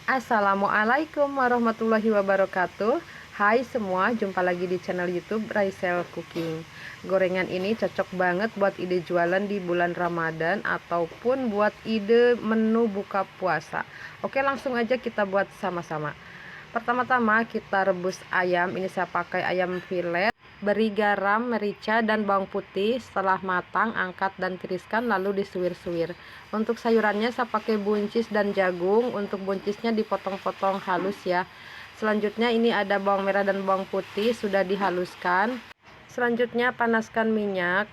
Assalamualaikum warahmatullahi wabarakatuh. Hai semua, jumpa lagi di channel YouTube Raisel Cooking. Gorengan ini cocok banget buat ide jualan di bulan Ramadan ataupun buat ide menu buka puasa. Oke, langsung aja kita buat sama-sama. Pertama-tama kita rebus ayam. Ini saya pakai ayam filet. Beri garam, merica, dan bawang putih. Setelah matang, angkat dan tiriskan lalu disuir-suir. Untuk sayurannya saya pakai buncis dan jagung. Untuk buncisnya dipotong-potong halus ya. Selanjutnya ini ada bawang merah dan bawang putih sudah dihaluskan. Selanjutnya panaskan minyak.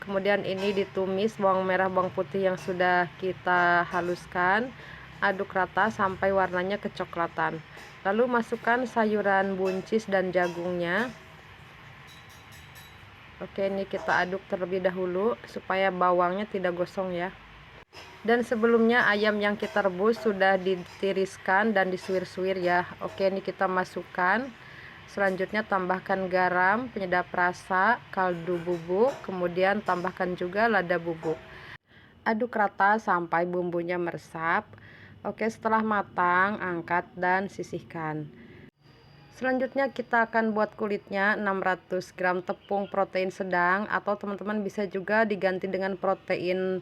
Kemudian ini ditumis bawang merah bawang putih yang sudah kita haluskan. Aduk rata sampai warnanya kecoklatan. Lalu masukkan sayuran buncis dan jagungnya. Oke, ini kita aduk terlebih dahulu supaya bawangnya tidak gosong ya. Dan sebelumnya ayam yang kita rebus sudah ditiriskan dan disuir-suir ya. Oke, ini kita masukkan. Selanjutnya tambahkan garam, penyedap rasa, kaldu bubuk, kemudian tambahkan juga lada bubuk. Aduk rata sampai bumbunya meresap. Oke, setelah matang, angkat dan sisihkan. Selanjutnya kita akan buat kulitnya. 600 gram tepung protein sedang atau teman-teman bisa juga diganti dengan protein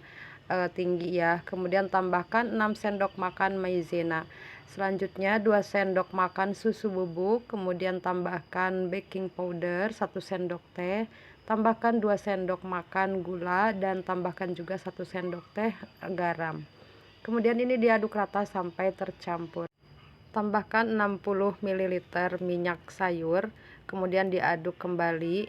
tinggi ya. Kemudian tambahkan 6 sendok makan maizena. Selanjutnya 2 sendok makan susu bubuk, kemudian tambahkan baking powder 1 sendok teh, tambahkan 2 sendok makan gula, dan tambahkan juga 1 sendok teh garam. Kemudian ini diaduk rata sampai tercampur. Tambahkan 60 ml minyak sayur, kemudian diaduk kembali.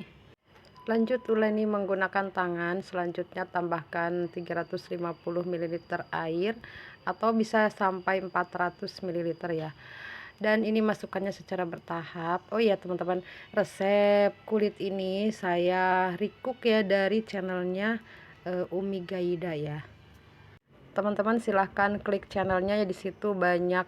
Lanjut uleni menggunakan tangan. Selanjutnya tambahkan 350 ml air atau bisa sampai 400 ml ya. Dan ini masukkannya secara bertahap. Oh iya teman-teman, resep kulit ini saya recook ya dari channelnya Umi Gaida ya. Teman-teman silahkan klik channelnya ya, di situ banyak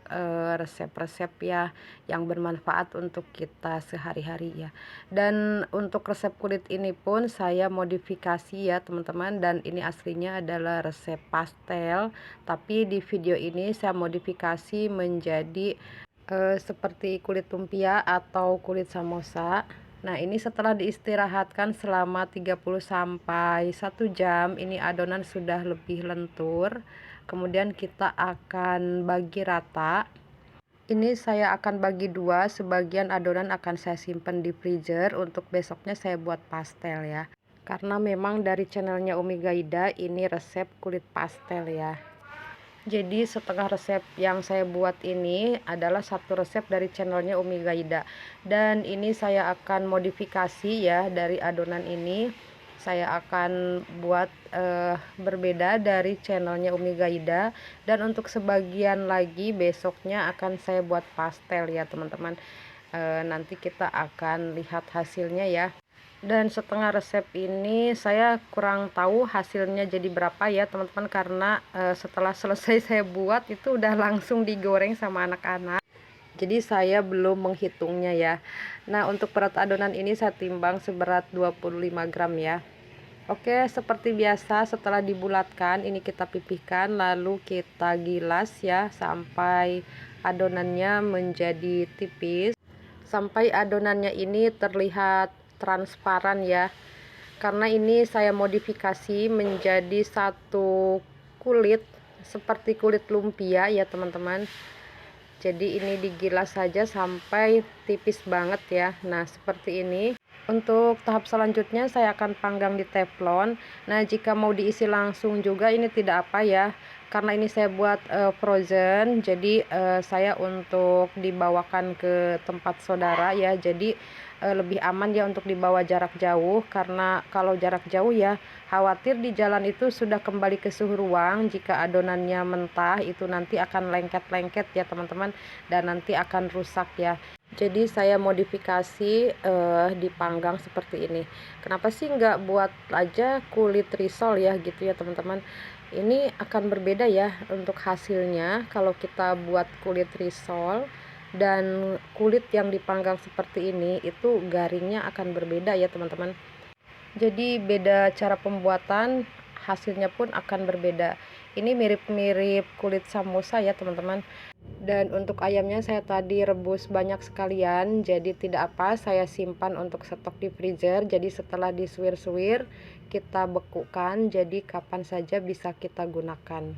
resep-resep ya yang bermanfaat untuk kita sehari-hari ya. Dan untuk resep kulit ini pun saya modifikasi ya teman-teman, dan ini aslinya adalah resep pastel, tapi di video ini saya modifikasi menjadi seperti kulit lumpia atau kulit samosa. Nah, ini setelah diistirahatkan selama 30 sampai 1 jam, ini adonan sudah lebih lentur. Kemudian kita akan bagi rata. Ini saya akan bagi dua, sebagian adonan akan saya simpan di freezer untuk besoknya saya buat pastel ya. Karena memang dari channelnya Umi Gaida ini resep kulit pastel ya. Jadi setengah resep yang saya buat ini adalah satu resep dari channelnya Umi Gaida. Dan ini saya akan modifikasi ya dari adonan ini. Saya akan buat berbeda dari channelnya Umi Gaida. Dan untuk sebagian lagi besoknya akan saya buat pastel ya teman-teman. Nanti kita akan lihat hasilnya ya. Dan setengah resep ini saya kurang tahu hasilnya jadi berapa ya teman-teman, karena setelah selesai saya buat itu udah langsung digoreng sama anak-anak, jadi saya belum menghitungnya ya. Nah, untuk berat adonan ini saya timbang seberat 25 gram ya. Oke, seperti biasa setelah dibulatkan ini kita pipihkan lalu kita gilas ya sampai adonannya menjadi tipis, sampai adonannya ini terlihat transparan ya. Karena ini saya modifikasi menjadi satu kulit seperti kulit lumpia ya teman-teman. Jadi ini digilas saja sampai tipis banget ya. Nah, seperti ini. Untuk tahap selanjutnya saya akan panggang di teflon. Nah, jika mau diisi langsung juga ini tidak apa ya. Karena ini saya buat frozen, jadi saya untuk dibawakan ke tempat saudara ya. Jadi lebih aman ya untuk dibawa jarak jauh, karena kalau jarak jauh ya khawatir di jalan itu sudah kembali ke suhu ruang. Jika adonannya mentah itu nanti akan lengket-lengket ya teman-teman, dan nanti akan rusak ya. Jadi saya modifikasi dipanggang seperti ini. Kenapa sih nggak buat aja kulit risol ya gitu ya teman-teman. Ini akan berbeda ya untuk hasilnya kalau kita buat kulit risol dan kulit yang dipanggang seperti ini, itu garingnya akan berbeda ya teman-teman. Jadi beda cara pembuatan, hasilnya pun akan berbeda. Ini mirip-mirip kulit samosa ya teman-teman. Dan untuk ayamnya saya tadi rebus banyak sekalian, jadi tidak apa, saya simpan untuk stok di freezer. Jadi setelah disuir-suir kita bekukan, jadi kapan saja bisa kita gunakan.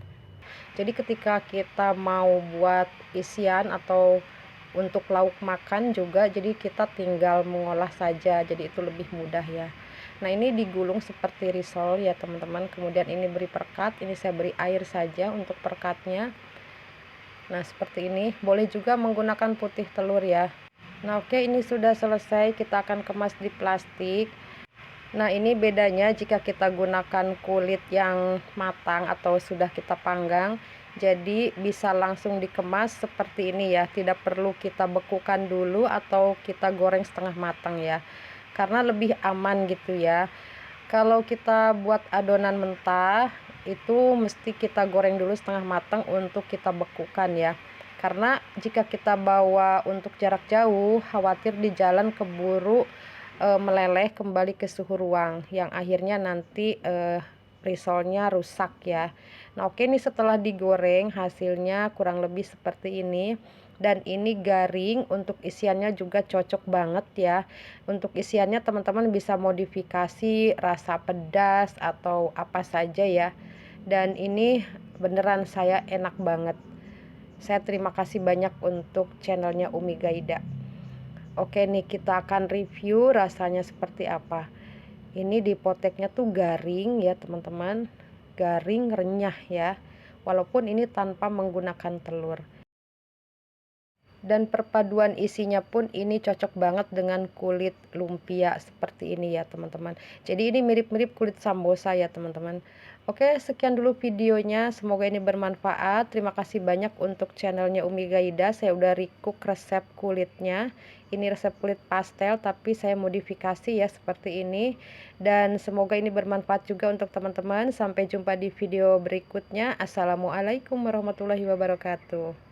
Jadi ketika kita mau buat isian atau untuk lauk makan juga, jadi kita tinggal mengolah saja, jadi itu lebih mudah ya. Nah ini digulung seperti risol ya teman-teman, kemudian ini beri perekat, ini saya beri air saja untuk perekatnya. Nah seperti ini, boleh juga menggunakan putih telur ya. Nah oke, ini sudah selesai, kita akan kemas di plastik. Nah ini bedanya jika kita gunakan kulit yang matang atau sudah kita panggang, jadi bisa langsung dikemas seperti ini ya, tidak perlu kita bekukan dulu atau kita goreng setengah matang ya, karena lebih aman gitu ya. Kalau kita buat adonan mentah itu mesti kita goreng dulu setengah matang untuk kita bekukan ya, karena jika kita bawa untuk jarak jauh khawatir di jalan keburu meleleh kembali ke suhu ruang yang akhirnya nanti risolnya rusak ya. Nah oke, ini setelah digoreng hasilnya kurang lebih seperti ini, dan ini garing. Untuk isiannya juga cocok banget ya. Untuk isiannya teman-teman bisa modifikasi rasa pedas atau apa saja ya, dan ini beneran saya enak banget. Saya terima kasih banyak untuk channelnya Umi Gaida. Oke nih, kita akan review rasanya seperti apa. Ini dipoteknya tuh garing ya teman-teman, garing renyah ya, walaupun ini tanpa menggunakan telur. Dan perpaduan isinya pun ini cocok banget dengan kulit lumpia seperti ini ya teman-teman. Jadi ini mirip-mirip kulit sambosa ya teman-teman. Oke, sekian dulu videonya, semoga ini bermanfaat. Terima kasih banyak untuk channelnya Umi Gaida. Saya udah recook resep kulitnya. Ini resep kulit pastel tapi saya modifikasi ya seperti ini. Dan semoga ini bermanfaat juga untuk teman-teman. Sampai jumpa di video berikutnya. Assalamualaikum warahmatullahi wabarakatuh.